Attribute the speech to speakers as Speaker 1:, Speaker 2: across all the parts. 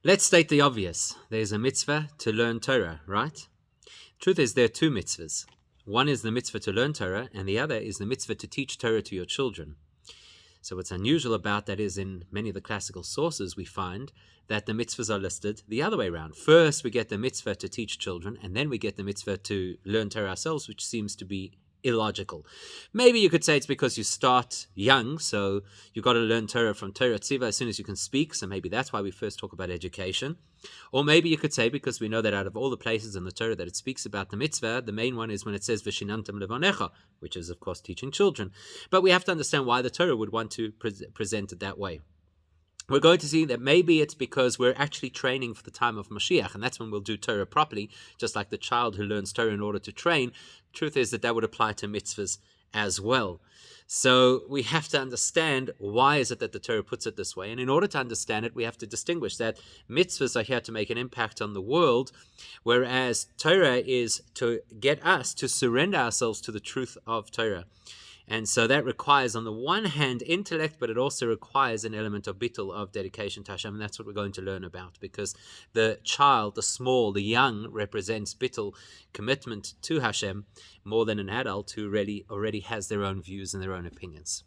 Speaker 1: Let's state the obvious. There's a mitzvah to learn Torah, right? Truth is, there are two mitzvahs. One is the mitzvah to learn Torah, and the other is the mitzvah to teach Torah to your children. So what's unusual about that is in many of the classical sources we find that the mitzvahs are listed the other way around. First, we get the mitzvah to teach children, and then we get the mitzvah to learn Torah ourselves, which seems to be illogical. Maybe you could say it's because you start young, so you've got to learn Torah from Torah Tziva as soon as you can speak, so maybe that's why we first talk about education. Or maybe you could say because we know that out of all the places in the Torah that it speaks about the mitzvah, the main one is when it says Voeschanan levanecha, which is of course teaching children. But we have to understand why the Torah would want to present it that way. We're going to see that maybe it's because we're actually training for the time of Mashiach, and that's when we'll do Torah properly, just like the child who learns Torah in order to train. Truth is that would apply to mitzvahs as well. So we have to understand why is it that the Torah puts it this way. And in order to understand it, we have to distinguish that mitzvahs are here to make an impact on the world, whereas Torah is to get us to surrender ourselves to the truth of Torah. And so that requires, on the one hand, intellect, but it also requires an element of bittul, of dedication to Hashem. And that's what we're going to learn about, because the child, the small, the young, represents bittul, commitment to Hashem, more than an adult who already has their own views and their own opinions.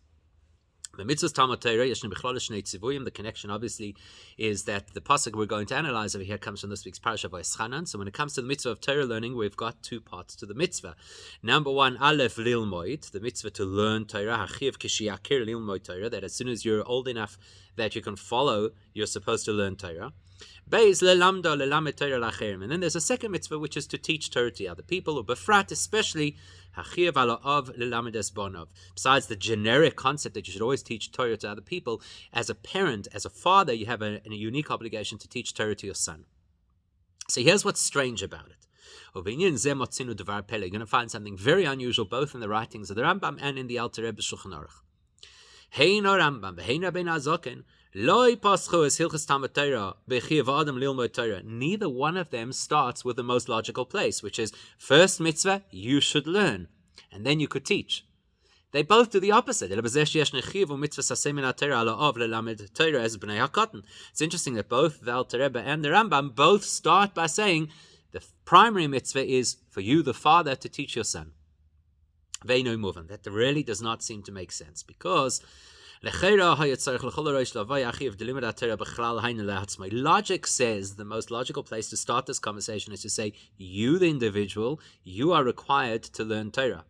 Speaker 1: The mitzvahs Talmud Torah, the connection obviously is that the pasuk we're going to analyze over here comes from this week's parasha Voeschanan. So when it comes to the mitzvah of Torah learning, we've got two parts to the mitzvah. Number one, Aleph Lilmoid, the mitzvah to learn Torah, Hachiv Kishiyakir Lilmoid Torah, that as soon as you're old enough that you can follow, you're supposed to learn Torah. Beis lelamdo lelamed Torah lacherim. And then there's a second mitzvah, which is to teach Torah to other people, or befrat, especially hachiv alav lelamed esbonov. Besides the generic concept that you should always teach Torah to other people, as a parent, as a father, you have a unique obligation to teach Torah to your son. So here's what's strange about it. You're going to find something very unusual both in the writings of the Rambam and in the Alter Rebbe Shulchan Aruch. Heino Rambam, Heino Ben Azoken. Neither one of them starts with the most logical place, which is first mitzvah, you should learn, and then you could teach. They both do the opposite. It's interesting that both the Alter Rebbe and the Rambam both start by saying the primary mitzvah is for you, the father, to teach your son. That really does not seem to make sense, because logic says the most logical place to start this conversation is to say, you, the individual, you are required to learn Torah.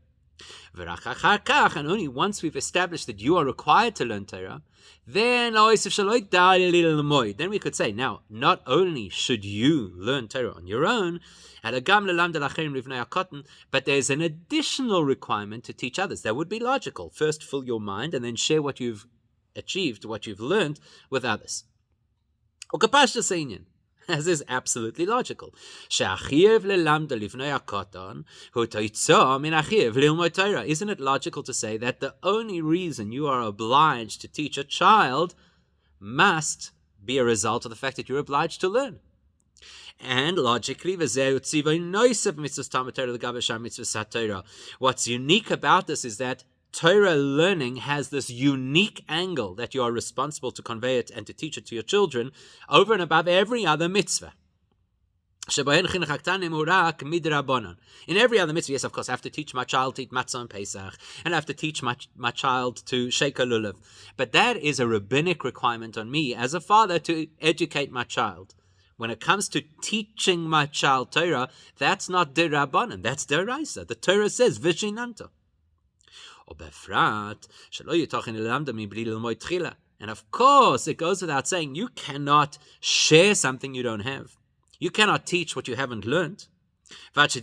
Speaker 1: And only once we've established that you are required to learn Torah, then we could say, now, not only should you learn Torah on your own, but there's an additional requirement to teach others. That would be logical. First, fill your mind, and then share what you've achieved, what you've learned with others. As is absolutely logical. Isn't it logical to say that the only reason you are obliged to teach a child must be a result of the fact that you're obliged to learn? And logically, what's unique about this is that Torah learning has this unique angle that you are responsible to convey it and to teach it to your children over and above every other mitzvah. In every other mitzvah, yes, of course, I have to teach my child to eat matzah on Pesach, and I have to teach my child to shake a lulav. But that is a rabbinic requirement on me as a father to educate my child. When it comes to teaching my child Torah, that's not derabbanan, that's deraisa. The Torah says, Vishinanta. And of course, it goes without saying, you cannot share something you don't have. You cannot teach what you haven't learned. Not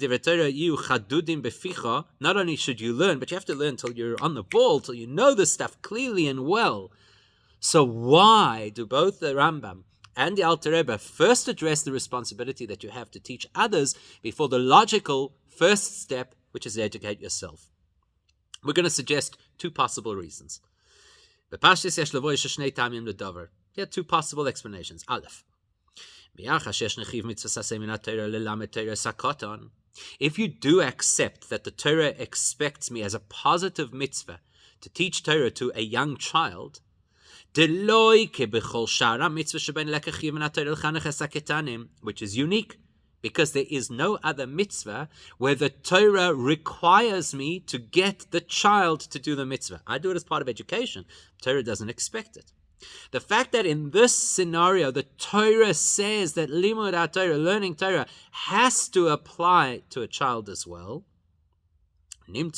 Speaker 1: only should you learn, but you have to learn till you're on the ball, till you know this stuff clearly and well. So why do both the Rambam and the Alter Rebbe first address the responsibility that you have to teach others before the logical first step, which is to educate yourself? We're going to suggest two possible reasons. There are two possible explanations. Aleph. If you do accept that the Torah expects me as a positive mitzvah to teach Torah to a young child, which is unique, because there is no other mitzvah where the Torah requires me to get the child to do the mitzvah. I do it as part of education. Torah doesn't expect it. The fact that in this scenario, the Torah says that limud HaTorah, learning Torah, has to apply to a child as well, then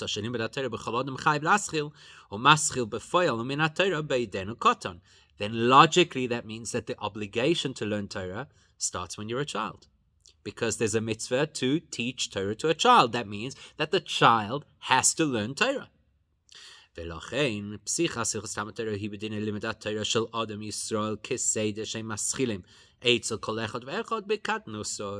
Speaker 1: logically that means that the obligation to learn Torah starts when you're a child. Because there's a mitzvah to teach Torah to a child. That means that the child has to learn Torah. ולכן, פסיכת הלכות התורה היא בדיני לימוד התורה של אדם ישראל כסדר שהם משכילים אצל כל אחד ואחד בקטנותו.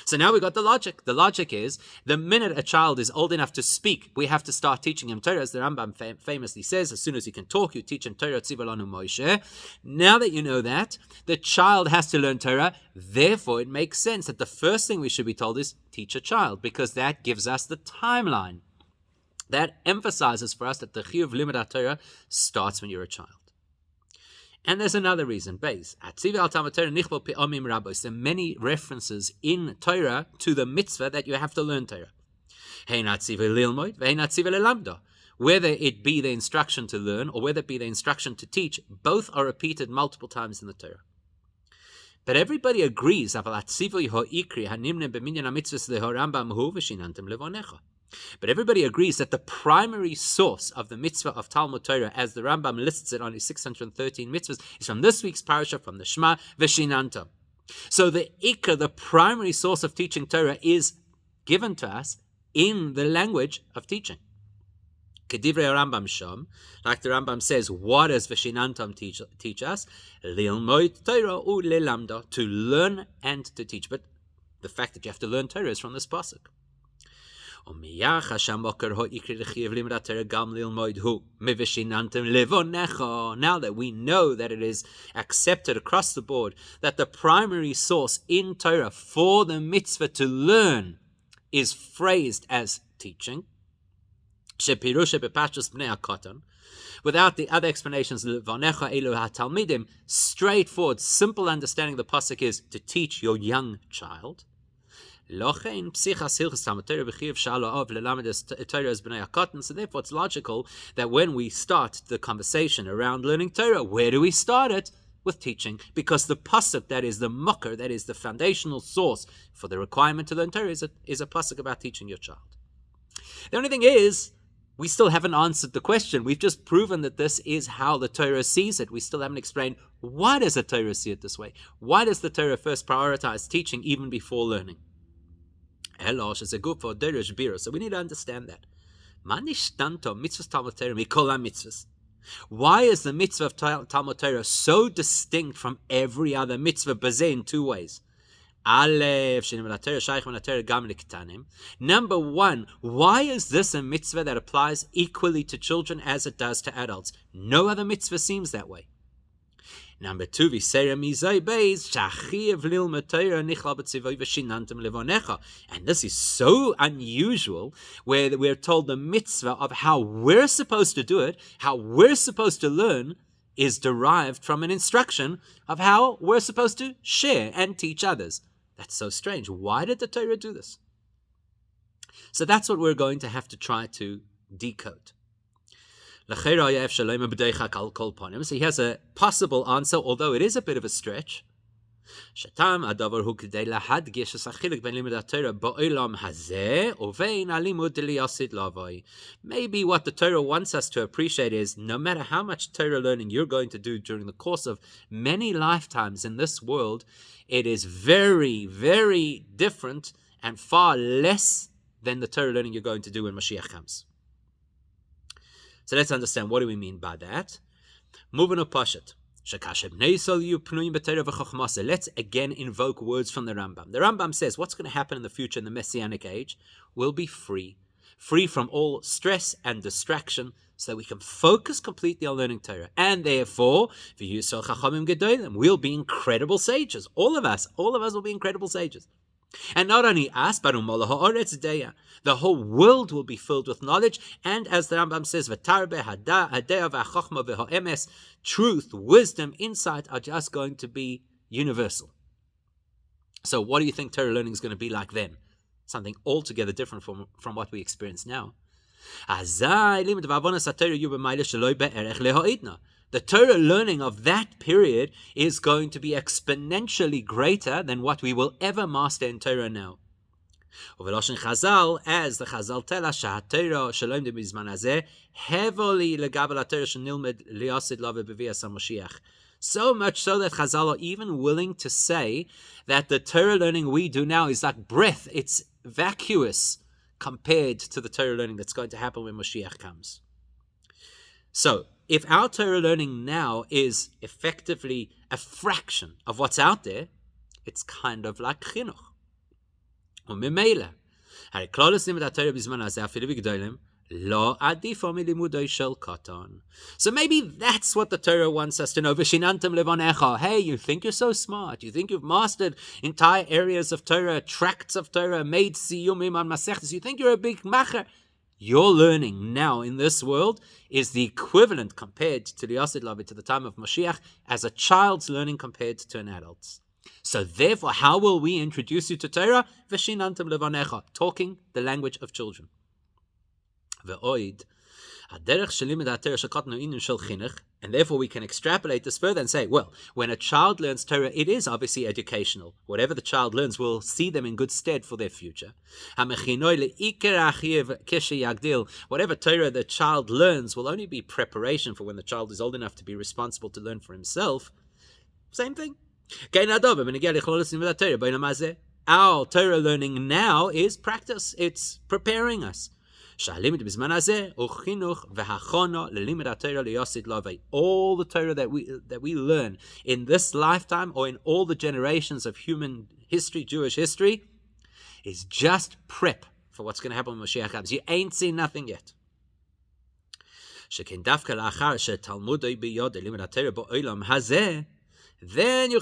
Speaker 1: So now we got the logic. The logic is, the minute a child is old enough to speak, we have to start teaching him Torah. As the Rambam famously says, as soon as he can talk, you teach him Torah. Tziva lanu Moshe. Now that you know that, the child has to learn Torah. Therefore, it makes sense that the first thing we should be told is teach a child, because that gives us the timeline. That emphasizes for us that the chiyuv limud HaTorah starts when you're a child. And there's another reason, Beis. There are many references in Torah to the mitzvah that you have to learn Torah. Whether it be the instruction to learn or whether it be the instruction to teach, both are repeated multiple times in the Torah. But everybody agrees, but everybody agrees that the primary source of the mitzvah of Talmud Torah, as the Rambam lists it on his 613 mitzvahs, is from this week's parasha, from the Shema, Veshinantam. So the Ikar, the primary source of teaching Torah, is given to us in the language of teaching. Kedivrei Rambam Sham, like the Rambam says, what does Veshinantam teach us? Lilmoid Torah u lelamda, to learn and to teach. But the fact that you have to learn Torah is from this pasuk. Now that we know that it is accepted across the board that the primary source in Torah for the mitzvah to learn is phrased as teaching, without the other explanations, straightforward, simple understanding of the pasuk is to teach your young child. So therefore it's logical that when we start the conversation around learning Torah, where do we start it? With teaching, because the pasuk that is the mucker, that is the foundational source for the requirement to learn Torah, is a pasuk about teaching your child. The only thing is, we still haven't answered the question. We've just proven that this is how the Torah sees it. We still haven't explained, why does the Torah see it this way? Why does the Torah first prioritize teaching even before learning? So we need to understand that. Why is the mitzvah of Talmud Torah so distinct from every other mitzvah in two ways? Number one, why is this a mitzvah that applies equally to children as it does to adults? No other mitzvah seems that way. Number two, and this is so unusual, where we're told the mitzvah of how we're supposed to do it, how we're supposed to learn, is derived from an instruction of how we're supposed to share and teach others. That's so strange. Why did the Torah do this? So that's what we're going to have to try to decode. So he has a possible answer, although it is a bit of a stretch. Maybe what the Torah wants us to appreciate is, no matter how much Torah learning you're going to do during the course of many lifetimes in this world, it is very, very different and far less than the Torah learning you're going to do when Mashiach comes. So let's understand, what do we mean by that? Moving up Pashat. Let's again invoke words from the Rambam. The Rambam says what's going to happen in the future in the Messianic age will be free from all stress and distraction, so that we can focus completely on learning Torah. And therefore, we'll be incredible sages. All of us will be incredible sages. And not only us, but the whole world will be filled with knowledge. And as the Rambam says, truth, wisdom, insight are just going to be universal. So what do you think Torah learning is going to be like then? Something altogether different from what we experience now. The Torah learning of that period is going to be exponentially greater than what we will ever master in Torah now. As the Chazal tell us, so much so that Chazal are even willing to say that the Torah learning we do now is like breath. It's vacuous compared to the Torah learning that's going to happen when Mashiach comes. So, if our Torah learning now is effectively a fraction of what's out there, it's kind of like chinuch. So maybe that's what the Torah wants us to know. Hey, you think you're so smart. You think you've mastered entire areas of Torah, tracts of Torah, made siyumim on masechtas. You think you're a big macher. Your learning now in this world is the equivalent compared to the Yosid Lavi, to the time of Mashiach, as a child's learning compared to an adult's. So therefore, how will we introduce you to Torah? Veshinantam levanecha, talking the language of children. And therefore we can extrapolate this further and say, well, when a child learns Torah, it is obviously educational. Whatever the child learns will see them in good stead for their future. Whatever Torah the child learns will only be preparation for when the child is old enough to be responsible to learn for himself. Same thing. Our Torah learning now is practice. It's preparing us. All the Torah that we learn in this lifetime or in all the generations of human history, Jewish history, is just prep for what's going to happen when Mashiach comes. You ain't seen nothing yet. Then you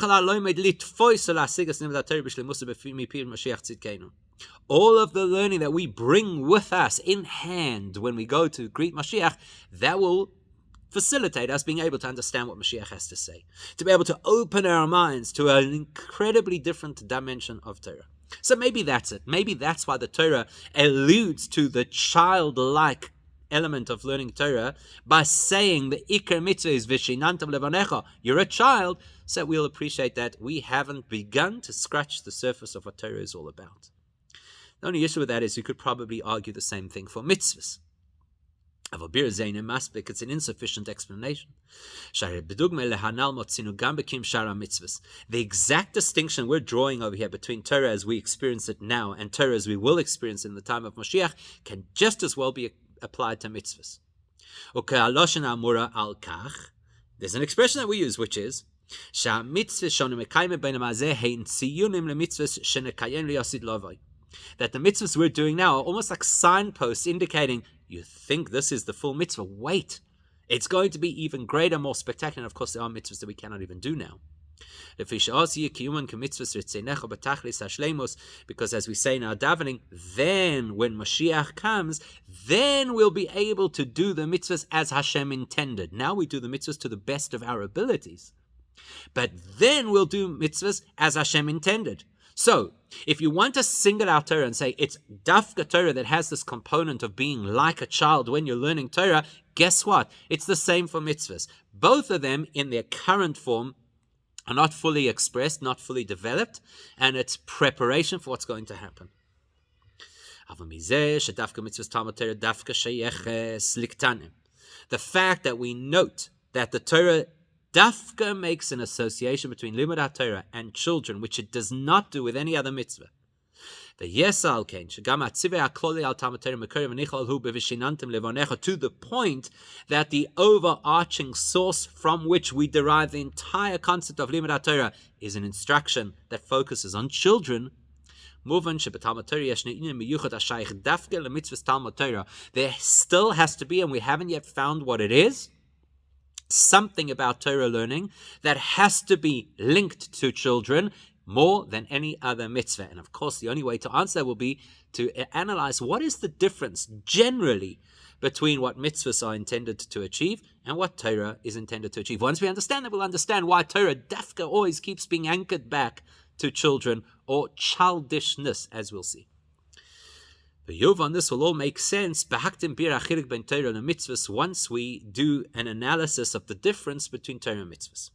Speaker 1: all of the learning that we bring with us in hand when we go to greet Mashiach, that will facilitate us being able to understand what Mashiach has to say, to be able to open our minds to an incredibly different dimension of Torah. So maybe that's it. Maybe that's why the Torah alludes to the childlike element of learning Torah by saying the Iker Mitzvah is Vishinantam Levanecha. You're a child, so we'll appreciate that we haven't begun to scratch the surface of what Torah is all about. The only issue with that is you could probably argue the same thing for mitzvahs. It's an insufficient explanation. The exact distinction we're drawing over here between Torah as we experience it now and Torah as we will experience in the time of Mashiach can just as well be applied to mitzvahs. There's an expression that we use, which is that the mitzvahs we're doing now are almost like signposts indicating, you think this is the full mitzvah, wait, it's going to be even greater, more spectacular. And of course there are mitzvahs that we cannot even do now. Because as we say in our davening, then when Mashiach comes, then we'll be able to do the mitzvahs as Hashem intended. Now we do the mitzvahs to the best of our abilities, but then we'll do mitzvahs as Hashem intended. So, if you want to single out Torah and say it's dafka Torah that has this component of being like a child when you're learning Torah, guess what? It's the same for mitzvahs. Both of them in their current form are not fully expressed, not fully developed, and it's preparation for what's going to happen. The fact that we note that the Torah dafka makes an association between limud HaTorah and children, which it does not do with any other mitzvah. To the point that the overarching source from which we derive the entire concept of limud HaTorah is an instruction that focuses on children. There still has to be, and we haven't yet found what it is, something about Torah learning that has to be linked to children more than any other mitzvah. And of course, the only way to answer that will be to analyze what is the difference generally between what mitzvahs are intended to achieve and what Torah is intended to achieve. Once we understand that, we'll understand why Torah dafka always keeps being anchored back to children or childishness, as we'll see. Yovan, this will all make sense once we do an analysis of the difference between Torah and mitzvahs.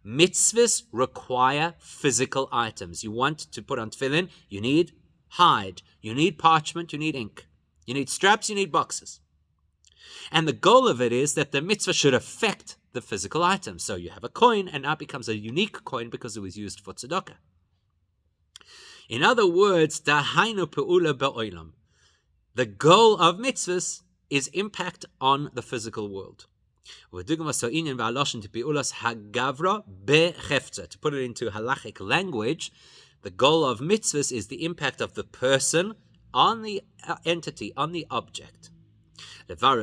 Speaker 1: Mitzvahs require physical items. You want to put on tefillin, you need hide, you need parchment, you need ink, you need straps, you need boxes. And the goal of it is that the mitzvah should affect the physical item. So you have a coin, and now it becomes a unique coin because it was used for tzedakah. In other words, dahainu pe'ula ba'olam. The goal of mitzvahs is impact on the physical world. To put it into halachic language, the goal of mitzvahs is the impact of the person on the entity, on the object. The goal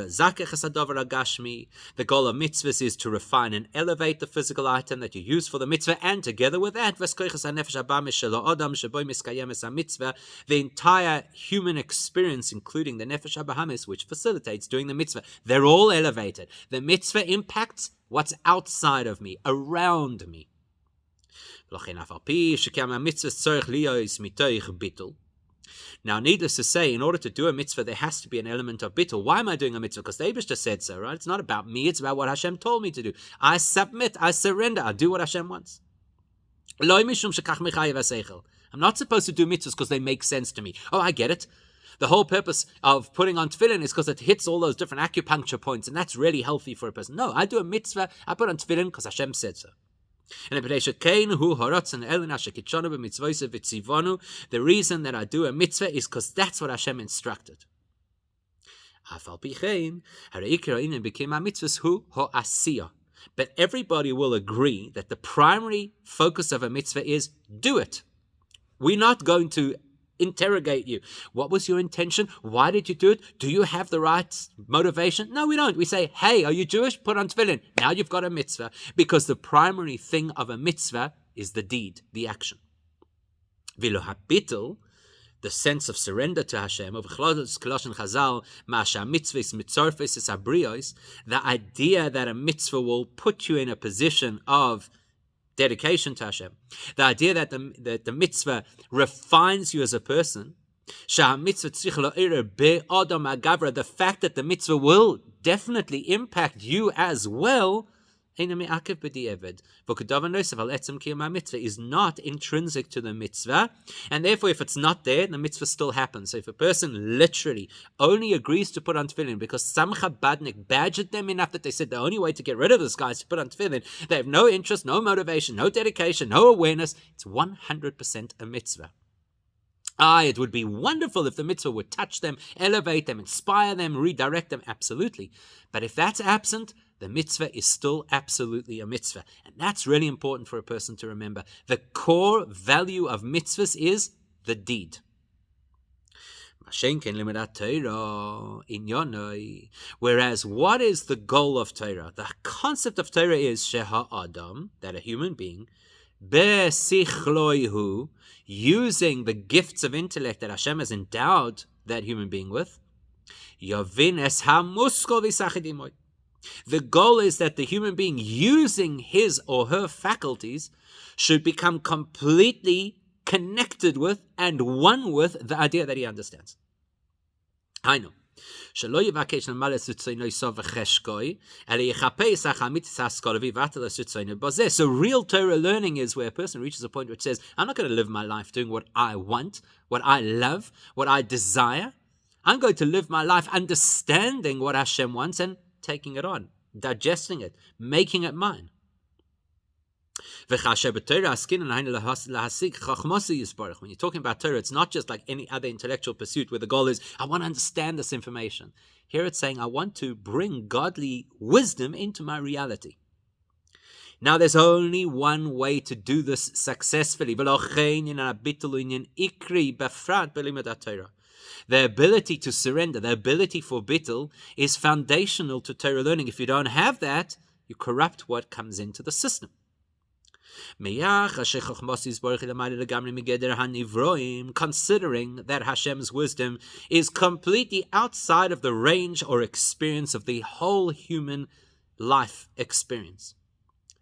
Speaker 1: of mitzvahs is to refine and elevate the physical item that you use for the mitzvah, and together with that, the entire human experience, including the nefesh habahamis, which facilitates doing the mitzvah. They're all elevated. The mitzvah impacts what's outside of me, around me. Now, needless to say, in order to do a mitzvah, there has to be an element of bittul. Why am I doing a mitzvah? Because the Eibush just said so, right? It's not about me, it's about what Hashem told me to do. I submit, I surrender, I do what Hashem wants. I'm not supposed to do mitzvahs because they make sense to me. Oh, I get it. The whole purpose of putting on tefillin is because it hits all those different acupuncture points, and that's really healthy for a person. No, I do a mitzvah, I put on tefillin because Hashem said so. The reason that I do a mitzvah is because that's what Hashem instructed. But everybody will agree that the primary focus of a mitzvah is do it. We're not going to interrogate you. What was your intention? Why did you do it? Do you have the right motivation? No, we don't. We say, hey, are you Jewish? Put on tefillin. Now you've got a mitzvah. Because the primary thing of a mitzvah is the deed, the action. Vilo habitul, the sense of surrender to Hashem, the idea that a mitzvah will put you in a position of dedication to Hashem, the idea that the mitzvah refines you as a person, the fact that the mitzvah will definitely impact you as well, is not intrinsic to the mitzvah, and therefore if it's not there, the mitzvah still happens. So if a person literally only agrees to put on tefillin because some Chabadnik badgered them enough that they said the only way to get rid of this guy is to put on tefillin, they have no interest, no motivation, no dedication, no awareness, it's 100% a mitzvah. It would be wonderful if the mitzvah would touch them, elevate them, inspire them, redirect them, absolutely. But if that's absent, the mitzvah is still absolutely a mitzvah. And that's really important for a person to remember. The core value of mitzvahs is the deed. Whereas, what is the goal of Torah? The concept of Torah is sheha adam, that a human being, besichloi, using the gifts of intellect that Hashem has endowed that human being with, yavin es hamuskol v'sachidimoy. The goal is that the human being using his or her faculties should become completely connected with and one with the idea that he understands. I know. So real Torah learning is where a person reaches a point which says, I'm not going to live my life doing what I want, what I love, what I desire. I'm going to live my life understanding what Hashem wants and taking it on, digesting it, making it mine. When you're talking about Torah, it's not just like any other intellectual pursuit where the goal is, I want to understand this information. Here it's saying, I want to bring godly wisdom into my reality. Now there's only one way to do this successfully. The ability to surrender, the ability for bittul, is foundational to Torah learning. If you don't have that, you corrupt what comes into the system. Considering that Hashem's wisdom is completely outside of the range or experience of the whole human life experience.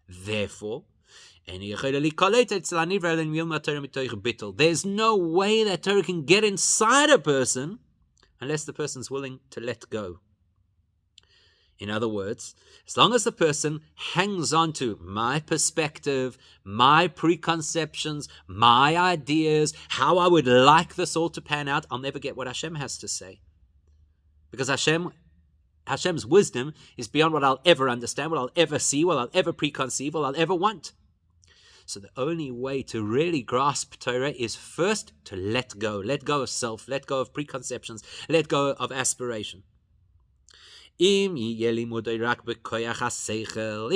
Speaker 1: Therefore, there's no way that Torah can get inside a person unless the person's willing to let go. In other words, as long as the person hangs on to my perspective, my preconceptions, my ideas, how I would like this all to pan out, I'll never get what Hashem has to say. Because Hashem's wisdom is beyond what I'll ever understand, what I'll ever see, what I'll ever preconceive, what I'll ever want. So the only way to really grasp Torah is first to let go of self, let go of preconceptions, let go of aspiration. If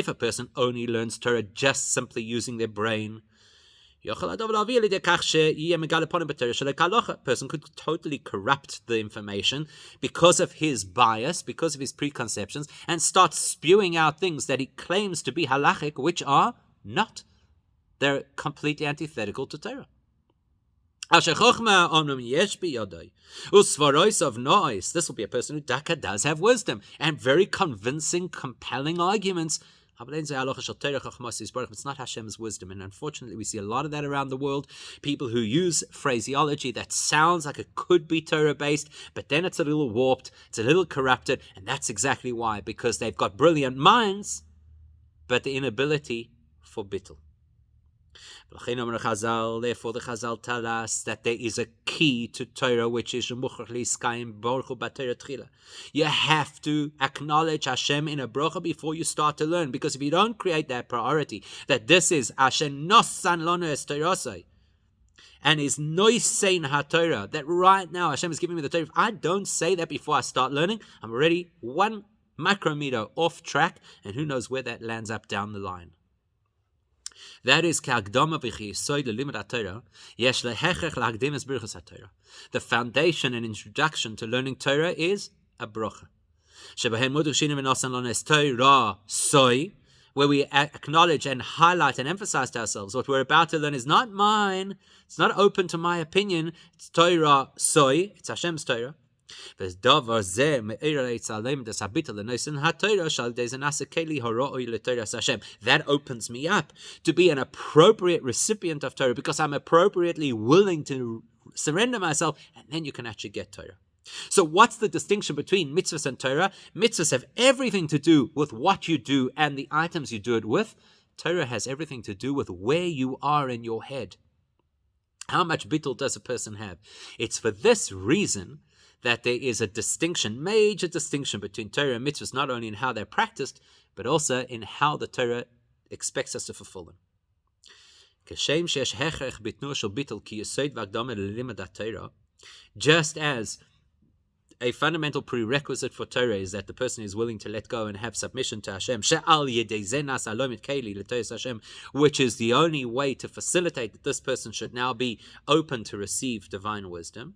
Speaker 1: a person only learns Torah just simply using their brain, a person could totally corrupt the information because of his bias, because of his preconceptions, and start spewing out things that he claims to be halachic, which are not. They're completely antithetical to Torah. This will be a person who does have wisdom and very convincing, compelling arguments. It's not Hashem's wisdom, and unfortunately we see a lot of that around the world. People who use phraseology that sounds like it could be Torah-based, but then it's a little warped, it's a little corrupted, and that's exactly why, because they've got brilliant minds, but the inability for bittul. Therefore, the Chazal tell us that there is a key to Torah, which is you have to acknowledge Hashem in a bracha before you start to learn, because if you don't create that priority, that this is Hashem nosan lanu es Torah, and is noisein haTorah, that right now Hashem is giving me the Torah. If I don't say that before I start learning, I'm already 1 micrometer off track, and who knows where that lands up down the line. That is the foundation and introduction to learning Torah is a bracha. Where we acknowledge and highlight and emphasize to ourselves what we're about to learn is not mine, it's not open to my opinion, it's Torah soy, it's Hashem's Torah. That opens me up to be an appropriate recipient of Torah, because I'm appropriately willing to surrender myself, and then you can actually get Torah. So what's the distinction between mitzvahs and Torah? Mitzvahs have everything to do with what you do and the items you do it with. Torah has everything to do with where you are in your head. How much bittul does a person have? It's for this reason that there is a distinction, major distinction between Torah and mitzvahs, not only in how they're practiced, but also in how the Torah expects us to fulfill them. Just as a fundamental prerequisite for Torah is that the person is willing to let go and have submission to Hashem, which is the only way to facilitate that this person should now be open to receive divine wisdom.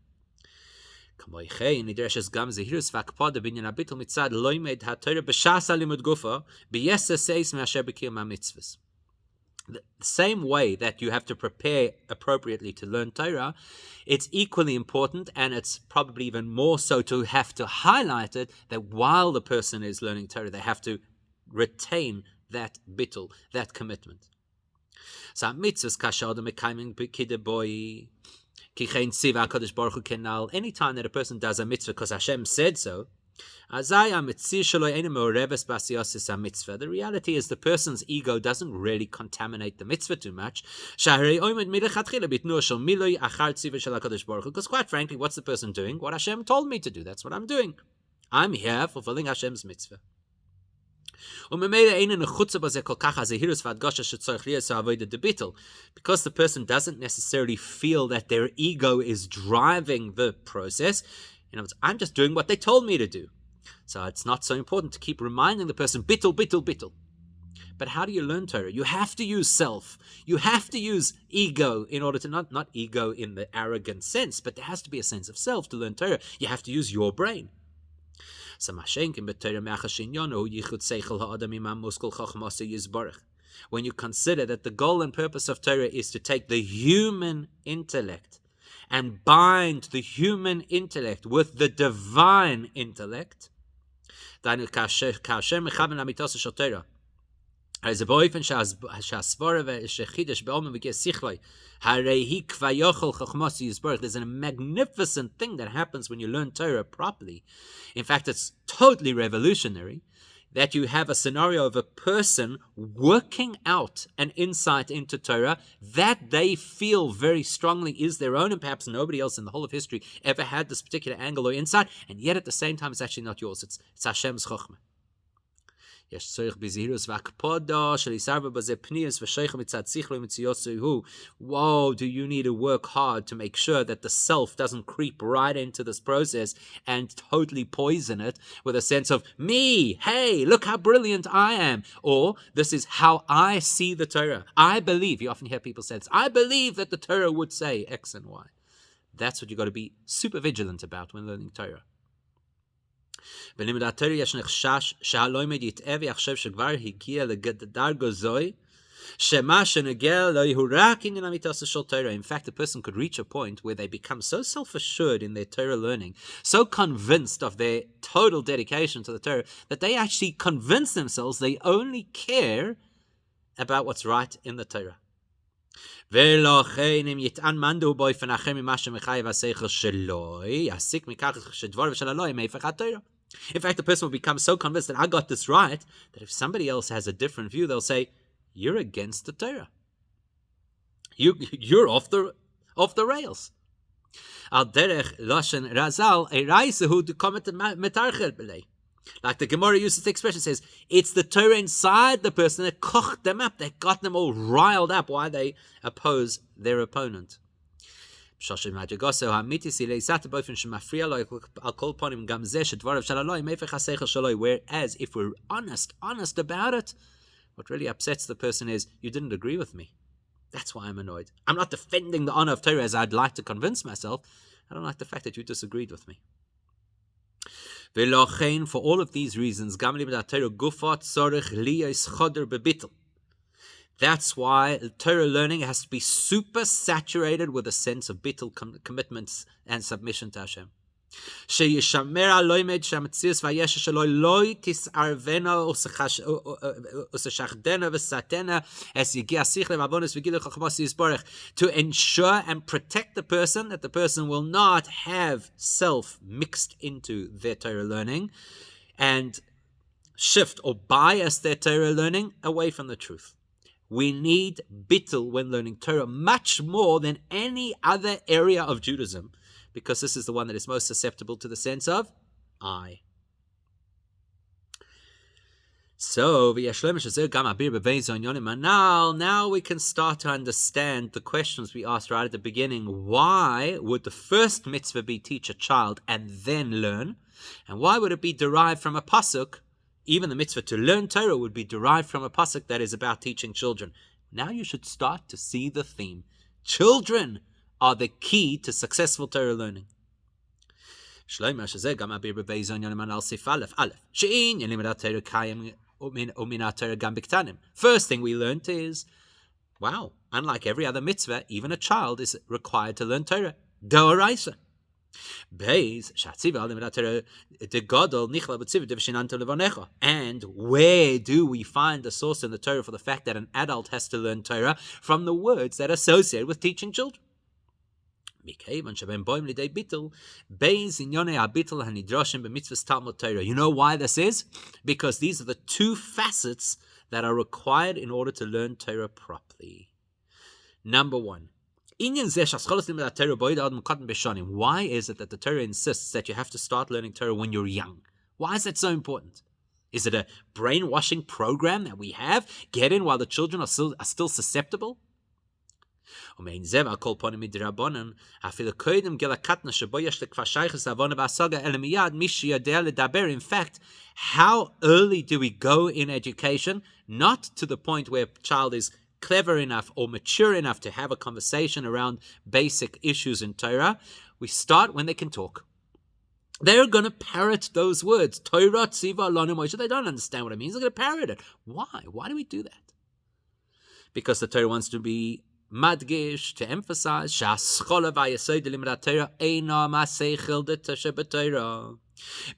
Speaker 1: The same way that you have to prepare appropriately to learn Torah, it's equally important, and it's probably even more so to have to highlight it, that while the person is learning Torah, they have to retain that bittul, that commitment. Anytime that a person does a mitzvah because Hashem said so, the reality is the person's ego doesn't really contaminate the mitzvah too much. Because quite frankly, what's the person doing? What Hashem told me to do. That's what I'm doing. I'm here fulfilling Hashem's mitzvah. Because the person doesn't necessarily feel that their ego is driving the process. In other words, I'm just doing what they told me to do. So it's not so important to keep reminding the person, bittul, bittul, bittul. But how do you learn Torah? You have to use self. You have to use ego in order to, not ego in the arrogant sense, but there has to be a sense of self to learn Torah. You have to use your brain. When you consider that the goal and purpose of Torah is to take the human intellect and bind the human intellect with the divine intellect, there's a boyfriend there's a magnificent thing that happens when you learn Torah properly. In fact, it's totally revolutionary that you have a scenario of a person working out an insight into Torah that they feel very strongly is their own, and perhaps nobody else in the whole of history ever had this particular angle or insight, and yet at the same time it's actually not yours. It's Hashem's chokhmah. Whoa, do you need to work hard to make sure that the self doesn't creep right into this process and totally poison it with a sense of me, hey, look how brilliant I am, or this is how I see the Torah. I believe, you often hear people say this, I believe that the Torah would say X and Y. That's what you've got to be super vigilant about when learning Torah. בלימוד התורה יש נחשש שהלומד יטעה ויחשב שכבר הגיע לדרגה זו שמה שנוגע לו הוא רק עניין אמיתו של תורה. In fact, a person could reach a point where they become so self-assured in their Torah learning, so convinced of their total dedication to the Torah, that they actually convince themselves they only care about what's right in the Torah. ולכן אם יטען מאן דהוא באופן אחר ממה שמחייב השכל שלו, יסיק מכך שדבריו של אלוהים הפך התורה. In fact, the person will become so convinced that I got this right, that if somebody else has a different view, they'll say, you're against the Torah. You're off the rails. Al derech lashon razal eraisehu dukomet metarcher belei. Like the Gemara uses the expression, says, it's the Torah inside the person that kocht them up, that got them all riled up why they oppose their opponent. Whereas if we're honest about it, what really upsets the person is, you didn't agree with me. That's why I'm annoyed. I'm not defending the honor of Torah as I'd like to convince myself. I don't like the fact that you disagreed with me. For all of these reasons, that's why Torah learning has to be super saturated with a sense of bittul commitments and submission to Hashem. To ensure and protect the person, that the person will not have self mixed into their Torah learning and shift or bias their Torah learning away from the truth. We need bittul when learning Torah much more than any other area of Judaism, because this is the one that is most susceptible to the sense of I. So, now we can start to understand the questions we asked right at the beginning. Why would the first mitzvah be teach a child and then learn? And why would it be derived from a pasuk? Even the mitzvah to learn Torah would be derived from a pasuk that is about teaching children. Now you should start to see the theme. Children are the key to successful Torah learning. First thing we learned is, wow, unlike every other mitzvah, even a child is required to learn Torah. D'oraisa. And where do we find the source in the Torah for the fact that an adult has to learn Torah? From the words that are associated with teaching children. You know why this is? Because these are the two facets that are required in order to learn Torah properly. Number one, why is it that the Torah insists that you have to start learning Torah when you're young? Why is that so important? Is it a brainwashing program that we have? Get in while the children are still susceptible? ומעין זה והכל פונים מדרבנן, אפילו קודם גיל הקטנה שבו יש לכבר שייכות לעוונה והשגה, אלא מיד מי שיודע לדבר. In fact, how early do we go in education? Not to the point where a child is clever enough or mature enough to have a conversation around basic issues in Torah. We start when they can talk. They're going to parrot those words. Torah, tziva, lanu, Moshe. They don't understand what it means. They're going to parrot it. Why? Why do we do that? Because the Torah wants to be madgish, to emphasize,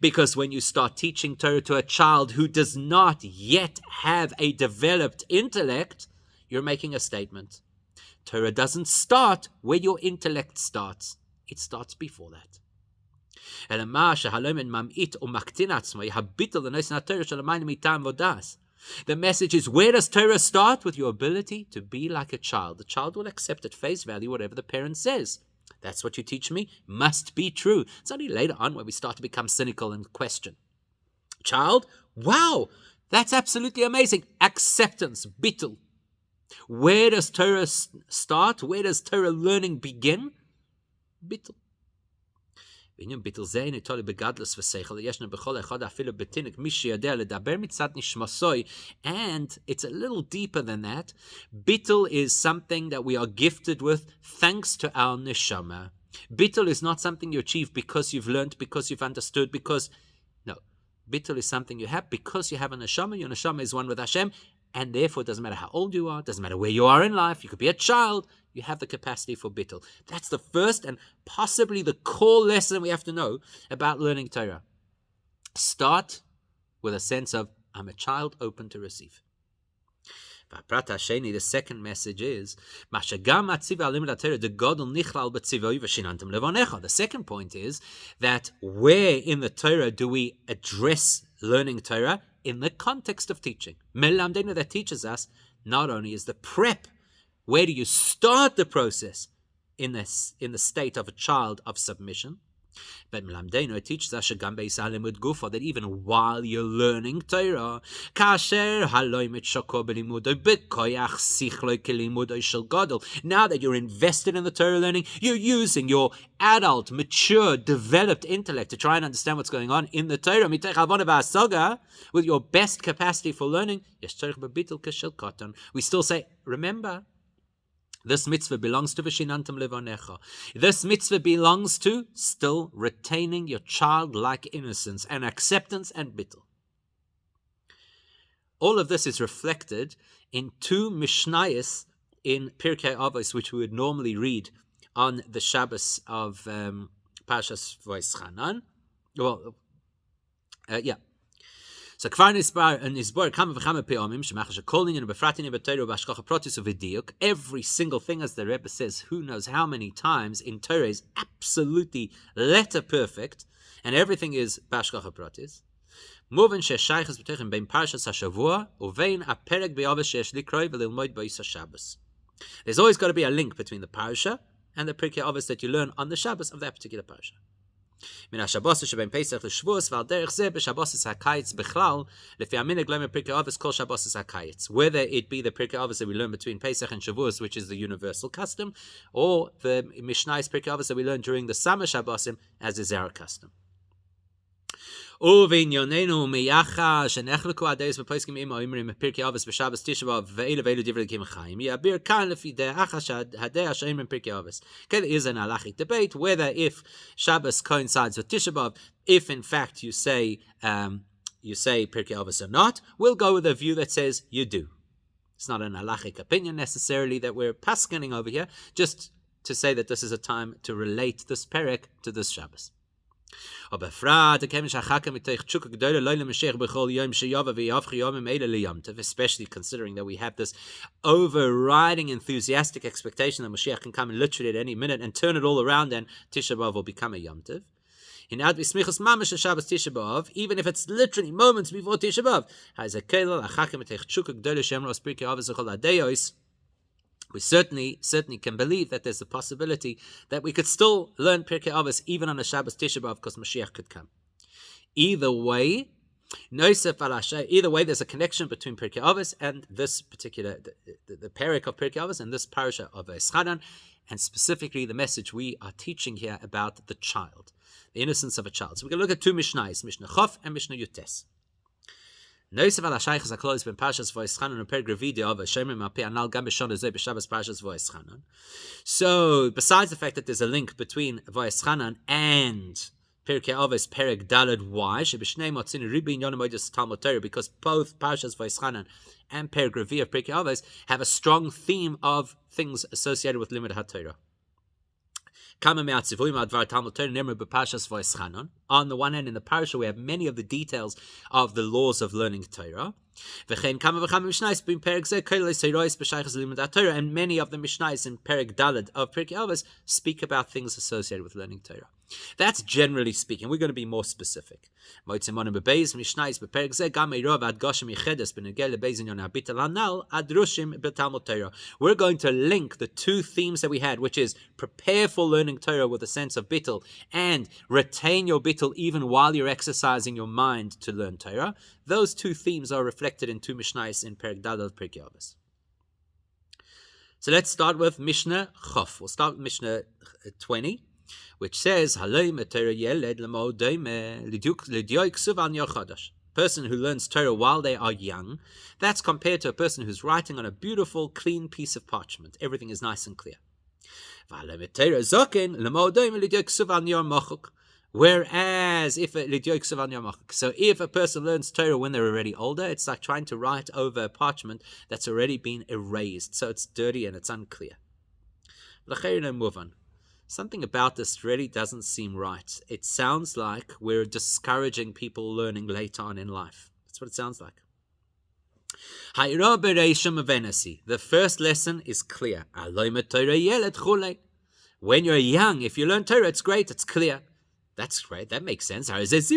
Speaker 1: because when you start teaching Torah to a child who does not yet have a developed intellect, you're making a statement. Torah doesn't start where your intellect starts. It starts before that. The message is, where does Torah start? With your ability to be like a child. The child will accept at face value whatever the parent says. That's what you teach me must be true. It's only later on when we start to become cynical and question. Child, wow, that's absolutely amazing. Acceptance, bittul. Where does Torah start? Where does Torah learning begin? Bittul. And it's a little deeper than that. Bittul is something that we are gifted with thanks to our neshama. Bittul is not something you achieve because you've learned, because you've understood, no. Bittul is something you have because you have a neshama. Your neshama is one with Hashem, and therefore it doesn't matter how old you are, it doesn't matter where you are in life, you could be a child, you have the capacity for bittul. That's the first and possibly the core lesson we have to know about learning Torah. Start with a sense of, I'm a child open to receive. The second message is, the second point is that where in the Torah do we address learning Torah? In the context of teaching. That teaches us not only is the prep, where do you start the process in the state of a child of submission, but it teaches us that even while you're learning Torah, now that you're invested in the Torah learning, you're using your adult, mature, developed intellect to try and understand what's going on in the Torah with your best capacity for learning. We still say, remember, this mitzvah belongs to Voeschanan levanecha. This mitzvah belongs to still retaining your childlike innocence and acceptance and bittul. All of this is reflected in two mishnayos in Pirkei Avos, which we would normally read on the Shabbos of Parshas Voeschanan. So every single thing, as the Rebbe says, who knows how many times in Torah is absolutely letter perfect, and everything is b'hashgacha pratis. There's always got to be a link between the parsha and the Pirkei Avos that you learn on the Shabbos of that particular parsha. Whether it be the Pirkei Avos that we learn between Pesach and Shavuos, which is the universal custom, or the Mishnayos Pirkei Avos that we learn during the summer Shabbosim, as is our custom. Now that you're Okay, there is an halachic debate whether if Shabbos coincides with Tisha B'Av, if in fact you say Pirkei Avos or not. We'll go with a view that says you do. It's not an halachic opinion necessarily that we're paskening over here, just to say that this is a time to relate this perek to this Shabbos. Especially considering that we have this overriding enthusiastic expectation that Mashiach can come literally at any minute and turn it all around, and Tisha B'Av will become a Yom Tov. Even if it's literally moments before Tisha B'Av, we certainly can believe that there's a possibility that we could still learn Pirkei Avos even on a Shabbos Tisha B'Av because Mashiach could come. Either way, Either way, there's a connection between Pirkei Avos and this particular, the parak of Pirkei Avos and this parasha of Voeschanan, and specifically the message we are teaching here about the child, the innocence of a child. So we're going to look at two Mishnahs, Mishnah Chof and Mishnah Yutes. Noisef al hashaychas haklolis ben parshas Voeschanan and perek revi de Avos shemim al pi anal gam b'shon hazeh b'shabbos parshas Voeschanan. So, besides the fact that there's a link between Voeschanan and Pirkei Avos perek dalad y sheb'shnei motzinu ribi inyonim oides Talmud Torah, because both parshas Voeschanan and perek revi of Pirkei Avos have a strong theme of things associated with limud haTorah. On the one hand, in the parasha, we have many of the details of the laws of learning Torah. And many of the Mishnais in Perek Daled of Pirkei Avos speak about things associated with learning Torah. That's generally speaking. We're going to be more specific. We're going to link the two themes that we had, which is prepare for learning Torah with a sense of bittul, and retain your bittul even while you're exercising your mind to learn Torah. Those two themes are reflected in two Mishnais in Perek Daled of Pirkei Avos. So let's start with Mishnah Chof. We'll start with Mishnah 20. Which says, person who learns Torah while they are young, that's compared to a person who's writing on a beautiful, clean piece of parchment. Everything is nice and clear. Whereas, if a person learns Torah when they're already older, it's like trying to write over a parchment that's already been erased, so it's dirty and it's unclear. Move on. Something about this really doesn't seem right. It sounds like we're discouraging people learning later on in life. That's what it sounds like. The first lesson is clear. When you're young, if you learn Torah, it's great, it's clear. That's great, that makes sense. That's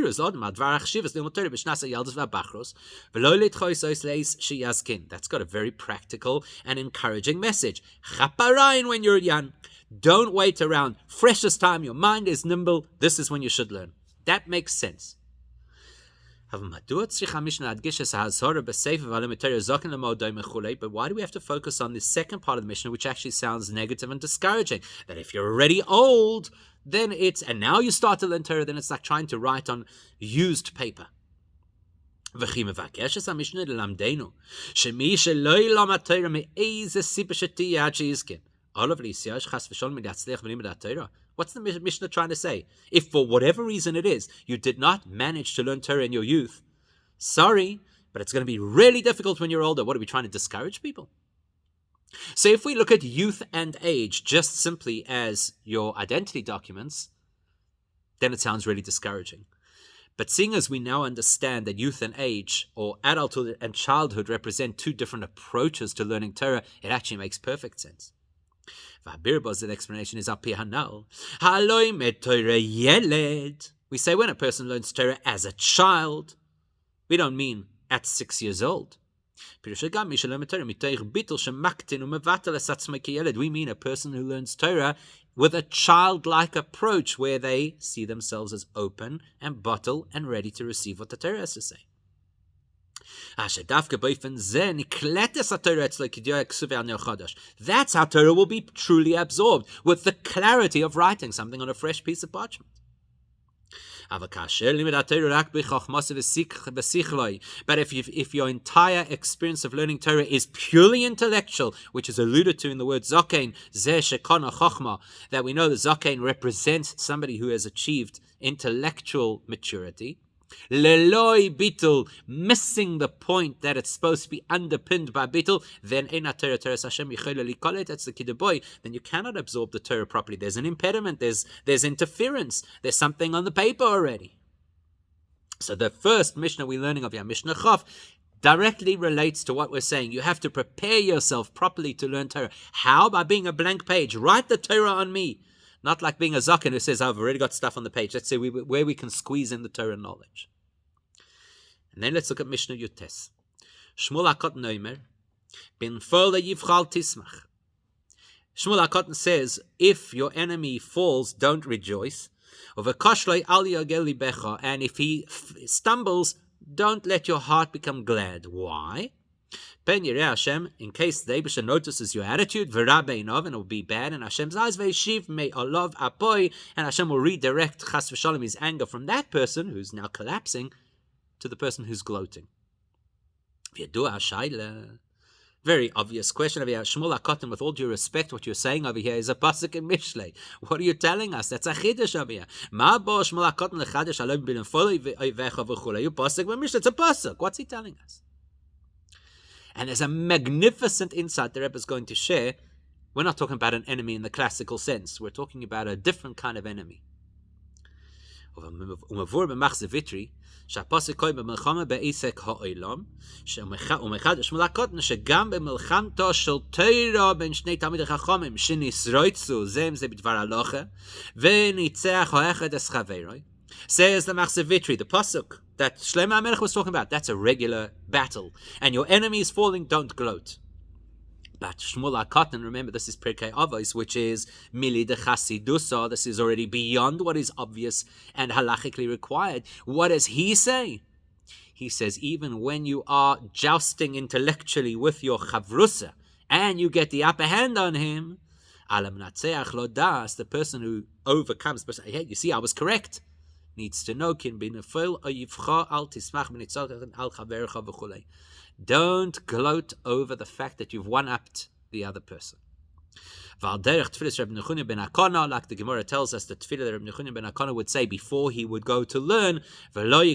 Speaker 1: got a very practical and encouraging message. When you're young, don't wait around. Freshest time, your mind is nimble. This is when you should learn. That makes sense. But why do we have to focus on the second part of the Mishnah, which actually sounds negative and discouraging? That if you're already old, then and now you start to learn Torah, then it's like trying to write on used paper. What's the Mishnah trying to say? If for whatever reason it is, you did not manage to learn Torah in your youth, sorry, but it's going to be really difficult when you're older. What are we trying to discourage people? So if we look at youth and age just simply as your identity documents, then it sounds really discouraging. But seeing as we now understand that youth and age, or adulthood and childhood, represent two different approaches to learning Torah, it actually makes perfect sense. The explanation is up here now. We say when a person learns Torah as a child, we don't mean at 6 years old. We mean a person who learns Torah with a childlike approach where they see themselves as open and bottle and ready to receive what the Torah has to say. That's how Torah will be truly absorbed, with the clarity of writing something on a fresh piece of parchment. But if your entire experience of learning Torah is purely intellectual, which is alluded to in the word Zokein, that we know that Zokein represents somebody who has achieved intellectual maturity, Leloi bitul, missing the point that it's supposed to be underpinned by bitul, then that's the kidaboy. Then you cannot absorb the Torah properly. There's an impediment. There's interference. There's something on the paper already. So the first Mishnah we're learning of Mishnah Chof directly relates to what we're saying. You have to prepare yourself properly to learn Torah. How? By being a blank page. Write the Torah on me. Not like being a zaken who says, I've already got stuff on the page. Let's say where we can squeeze in the Torah knowledge. And then let's look at Mishnah Yutes. Shmuel HaKotten Omer, bin fola yivchal tismach. Shmuel HaKotten says, if your enemy falls, don't rejoice. And if he stumbles, Don't let your heart become glad. Why? Ben Yireh Hashem, in case the Eibusha notices your attitude, v'ra beinov, and it will be bad in Hashem's eyes, ve'yeshiv me'olav apoy, and Hashem will redirect chas v'shalom his anger from that person who's now collapsing to the person who's gloating. V'yadua ha'shayla. Very obvious question over here. Shmuel HaKotan, with all due respect, what you're saying over here is a pasuk in Mishlei. What are you telling us? That's a chiddush over here. Ma bo Shmuel HaKotan lechadesh alom bin foloi ve'oivecha v'chulei. You pasuk b'Mishlei. It's a pasuk. What's he telling us? And there's a magnificent insight the Rebbe is going to share. We're not talking about an enemy in the classical sense. We're talking about a different kind of enemy. ומבואר במחזה ויטרי, שהפוסק קורא במלחמה בעסק העולם, ומחדש שמואל הקוטן, שגם במלחמתו של תורה בין שני תלמידי חכמים, שנשרוצו זה עם זה בדבר הלכה, וניצח האחד את חברו. Says the Machzeh Vitri, the pasuk that Shlomo HaMelech was talking about, that's a regular battle. And your enemy is falling, don't gloat. But Shmuel HaKotan, remember, this is Pirkei Avos, which is Mili de Chasidusa. This is already beyond what is obvious and halachically required. What does he say? He says, even when you are jousting intellectually with your chavrusa, and you get the upper hand on him, Alam Natseach Lo Das, the person who overcomes, but hey, you see, I was correct, needs to know, Kin binafil oyivcha al tismach b'nitzalchan al chavercha v'chulei. Don't gloat over the fact that you've one-upped the other person. Like the Gemara tells us, the tefillah that Reb Nechunya ben Akana would say before he would go to learn, let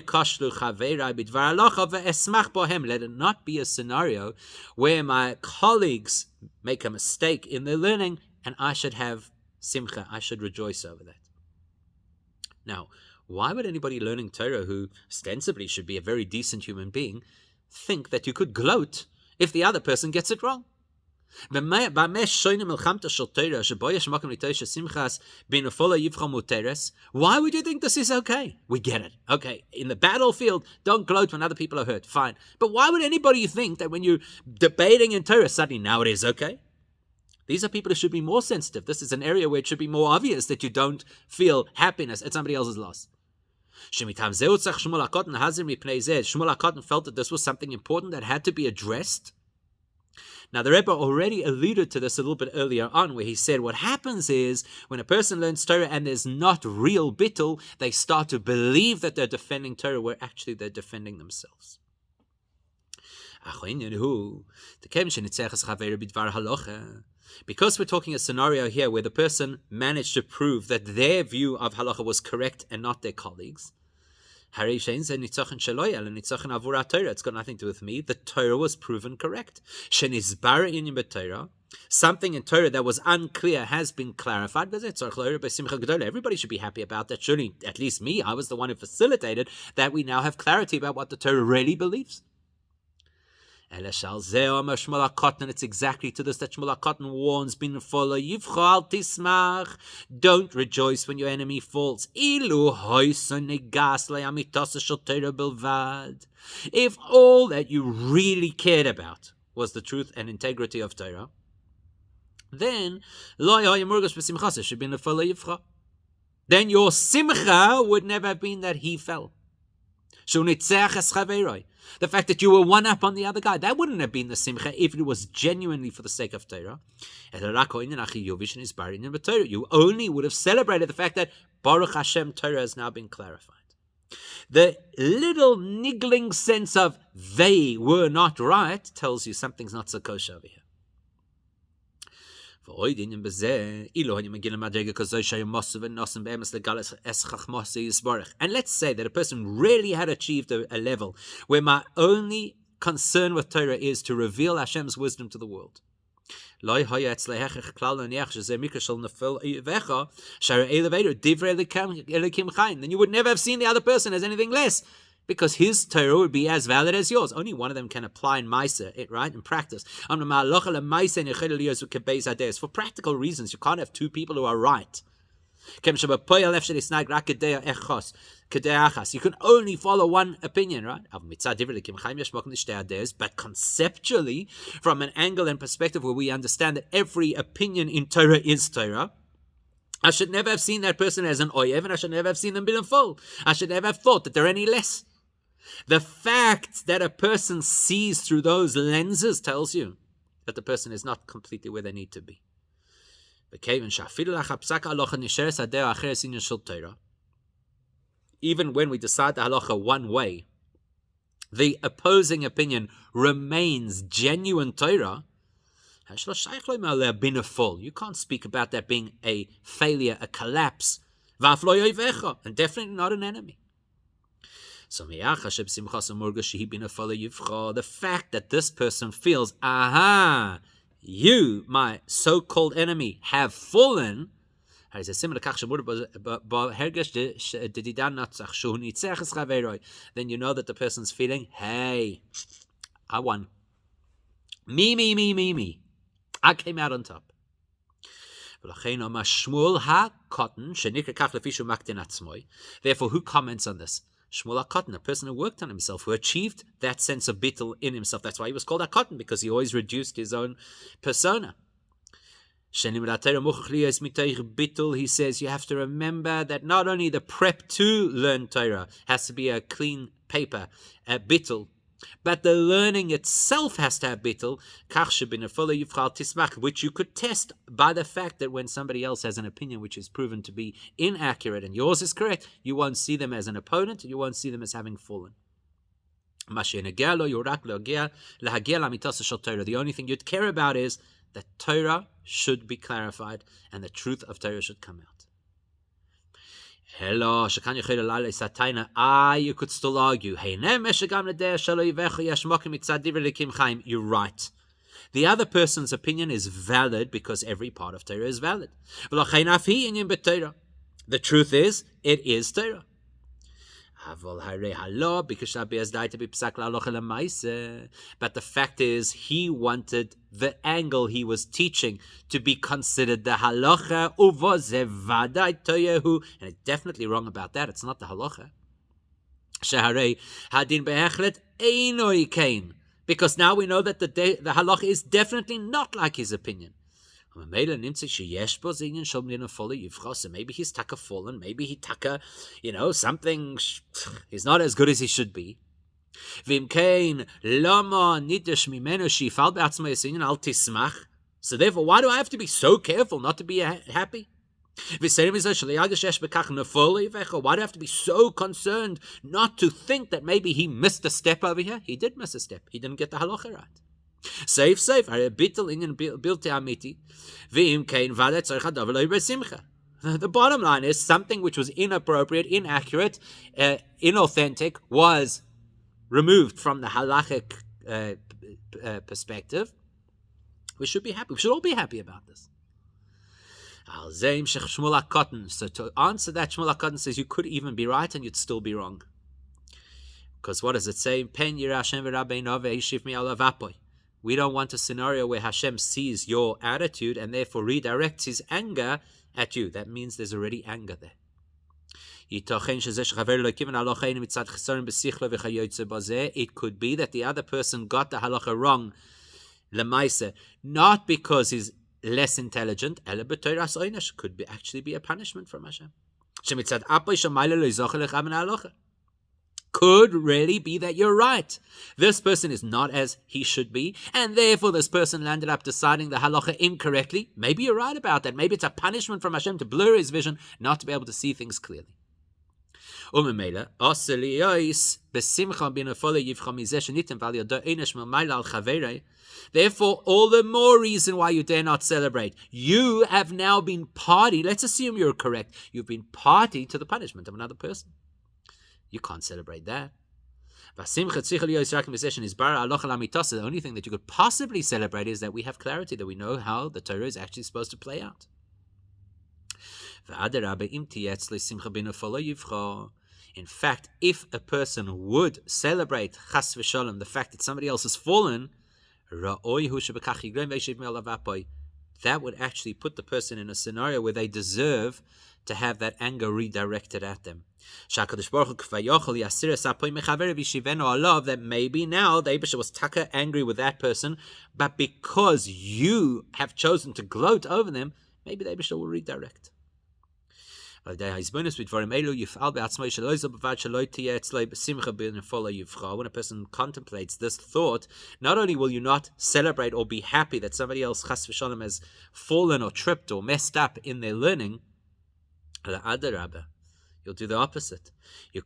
Speaker 1: it not be a scenario where my colleagues make a mistake in their learning and I should have simcha, I should rejoice over that. Now, why would anybody learning Torah, who ostensibly should be a very decent human being, think that you could gloat if the other person gets it wrong? Why would you think this is okay? We get it. Okay, in the battlefield, don't gloat when other people are hurt. Fine. But why would anybody think that when you're debating in Torah, suddenly now it is okay? These are people who should be more sensitive. This is an area where it should be more obvious that you don't feel happiness at somebody else's loss. Shmuel HaKotan felt that this was something important that had to be addressed. Now, the Rebbe already alluded to this a little bit earlier on, where he said what happens is when a person learns Torah and there's not real bittul, they start to believe that they're defending Torah where actually they're defending themselves. Because we're talking a scenario here where the person managed to prove that their view of halacha was correct and not their colleagues, it's got nothing to do with me. The Torah was proven correct. Something in Torah that was unclear has been clarified. Everybody should be happy about that. Surely, at least me, I was the one who facilitated that we now have clarity about what the Torah really believes. It's exactly to this that Shmuel HaKotan warns, don't rejoice when your enemy falls. If all that you really cared about was the truth and integrity of Torah, then your simcha would never have been that he fell. The fact that you were one up on the other guy, that wouldn't have been the simcha if it was genuinely for the sake of Torah. You only would have celebrated the fact that Baruch Hashem, Torah has now been clarified. The little niggling sense of they were not right tells you something's not so kosher over here. And let's say that a person really had achieved a level where my only concern with Torah is to reveal Hashem's wisdom to the world. Then you would never have seen the other person as anything less, because his Torah would be as valid as yours. Only one of them can apply in Maisa, right, in practice. For practical reasons, you can't have two people who are right. You can only follow one opinion, right? But conceptually, from an angle and perspective where we understand that every opinion in Torah is Torah, I should never have seen that person as an oyev, and I should never have seen them being full. I should never have thought that they're any less. The fact that a person sees through those lenses tells you that the person is not completely where they need to be. Even when we decide the halacha one way, the opposing opinion remains genuine Torah. You can't speak about that being a failure, a collapse, and definitely not an enemy. So the fact that this person feels, you, my so-called enemy, have fallen, then you know that the person's feeling, hey, I won. Me. I came out on top. Therefore, who comments on this? Shmuel HaKatan, a person who worked on himself, who achieved that sense of bittul in himself. That's why he was called HaKatan, because he always reduced his own persona. He says you have to remember that not only the prep to learn Torah has to be a clean paper, a bittul, but the learning itself has to have bittul, which you could test by the fact that when somebody else has an opinion which is proven to be inaccurate and yours is correct, you won't see them as an opponent, you won't see them as having fallen. The only thing you'd care about is that Torah should be clarified and the truth of Torah should come out. You could still argue. You're right. The other person's opinion is valid because every part of Torah is valid. The truth is, it is Torah. But the fact is, he wanted the angle he was teaching to be considered the halacha, and it's definitely wrong about that. It's not the halacha. Because now we know that the halacha is definitely not like his opinion. So maybe he's taka fallen, maybe he taka, something, he's not as good as he should be. So therefore, why do I have to be so careful not to be happy? Why do I have to be so concerned not to think that maybe he missed a step over here? He did miss a step. He didn't get the halacha right. Safe. The bottom line is something which was inappropriate, inaccurate, inauthentic was removed from the halachic perspective. We should be happy. We should all be happy about this. So to answer that, Shmuel HaKatan says you could even be right and you'd still be wrong. Because what does it say? We don't want a scenario where Hashem sees your attitude and therefore redirects his anger at you. That means there's already anger there. It could be that the other person got the halacha wrong, not because he's less intelligent, could actually be a punishment from Hashem. Could really be that you're right. This person is not as he should be, and therefore this person landed up deciding the halacha incorrectly. Maybe you're right about that. Maybe it's a punishment from Hashem to blur his vision, not to be able to see things clearly. Therefore, all the more reason why you dare not celebrate. You have now been party. Let's assume you're correct. You've been party to the punishment of another person. You can't celebrate that. The only thing that you could possibly celebrate is that we have clarity, that we know how the Torah is actually supposed to play out. In fact, if a person would celebrate chas v'shalom, the fact that somebody else has fallen, that would actually put the person in a scenario where they deserve to have that anger redirected at them. That maybe now the Eibusha was taka angry with that person, but because you have chosen to gloat over them, maybe the Eibusha will redirect. When a person contemplates this thought, not only will you not celebrate or be happy that somebody else chas v'shalom has fallen or tripped or messed up in their learning, you'll do the opposite. Then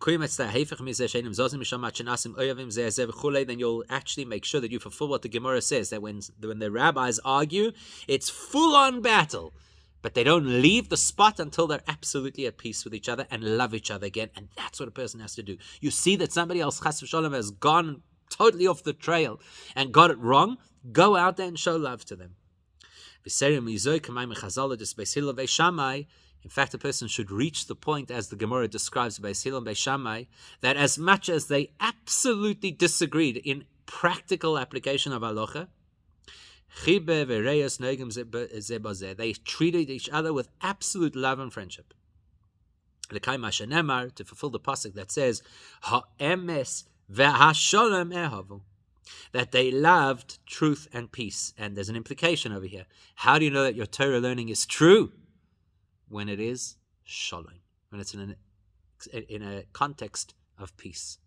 Speaker 1: you'll actually make sure that you fulfill what the Gemara says, that when the rabbis argue, it's full-on battle. But they don't leave the spot until they're absolutely at peace with each other and love each other again. And that's what a person has to do. You see that somebody else, chas v'shalom, has gone totally off the trail and got it wrong, go out there and show love to them. In fact, a person should reach the point, as the Gemara describes Beis Hillel and Beis Shammai, that as much as they absolutely disagreed in practical application of halacha, they treated each other with absolute love and friendship. To fulfill the pasuk that says, that they loved truth and peace. And there's an implication over here. How do you know that your Torah learning is true? When it is shalom, when it's in a context of peace.